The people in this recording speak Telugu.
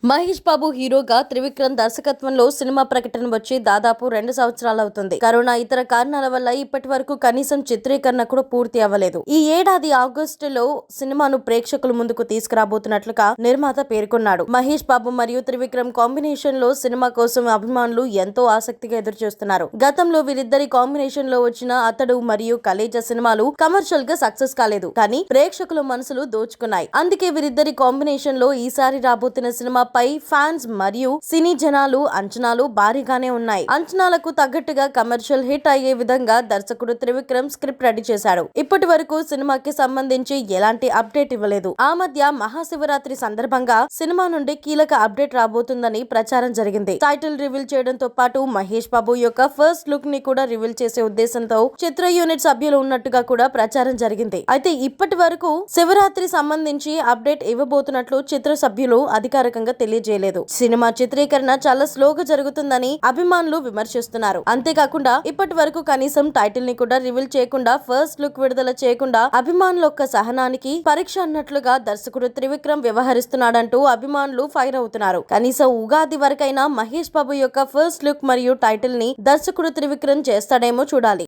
మహేష్ బాబు హీరోగా త్రివిక్రమ్ దర్శకత్వంలో సినిమా ప్రకటన వచ్చి దాదాపు 2 సంవత్సరాలవుతుంది. కరోనా ఇతర కారణాల వల్ల ఇప్పటి వరకు కనీసం చిత్రీకరణ కూడా పూర్తి అవ్వలేదు. ఈ ఏడాది ఆగస్టులో సినిమాను ప్రేక్షకుల ముందుకు తీసుకురాబోతున్నట్లుగా నిర్మాత పేర్కొన్నాడు. మహేష్ బాబు మరియు త్రివిక్రమ్ కాంబినేషన్ లో సినిమా కోసం అభిమానులు ఎంతో ఆసక్తిగా ఎదురుచూస్తున్నారు. గతంలో వీరిద్దరి కాంబినేషన్ లో వచ్చిన అతడు మరియు కలేజా సినిమాలు కమర్షియల్ గా సక్సెస్ కాలేదు, కానీ ప్రేక్షకుల మనసులు దోచుకున్నాయి. అందుకే వీరిద్దరి కాంబినేషన్ లో ఈసారి రాబోతున్న సినిమా పై ఫ్యాన్స్ మరియు సినీ జనాలు అంచనాలు భారీగానే ఉన్నాయి. అంచనాలకు తగ్గట్టుగా కమర్షియల్ హిట్ అయ్యే విధంగా దర్శకుడు త్రివిక్రమ్ స్క్రిప్ట్ రెడీ చేశాడు. ఇప్పటి వరకు సినిమాకి సంబంధించి ఎలాంటి అప్డేట్ ఇవ్వలేదు. ఆ మధ్య మహాశివరాత్రి సందర్భంగా సినిమా నుండి కీలక అప్డేట్ రాబోతుందని ప్రచారం జరిగింది. టైటిల్ రివీల్ చేయడంతో పాటు మహేష్ బాబు యొక్క ఫస్ట్ లుక్ ని కూడా రివీల్ చేసే ఉద్దేశంతో చిత్ర యూనిట్ సభ్యులు ఉన్నట్టుగా కూడా ప్రచారం జరిగింది. అయితే ఇప్పటి వరకు శివరాత్రి సంబంధించి అప్డేట్ ఇవ్వబోతున్నట్లు చిత్ర సభ్యులు అధికారికంగా తెలియజేయలేదు. సినిమా చిత్రీకరణ చాలా స్లోగా జరుగుతుందని అభిమానులు విమర్శిస్తున్నారు. అంతేకాకుండా ఇప్పటి వరకు కనీసం టైటిల్ ని కూడా రివీల్ చేయకుండా ఫస్ట్ లుక్ విడుదల చేయకుండా అభిమానుల యొక్క సహనానికి పరీక్ష అన్నట్లుగా దర్శకుడు త్రివిక్రమ్ వ్యవహరిస్తున్నాడంటూ అభిమానులు ఫైర్ అవుతున్నారు. కనీసం ఉగాది వరకైనా మహేష్ బాబు యొక్క ఫస్ట్ లుక్ మరియు టైటిల్ ని దర్శకుడు త్రివిక్రమ్ చేస్తాడేమో చూడాలి.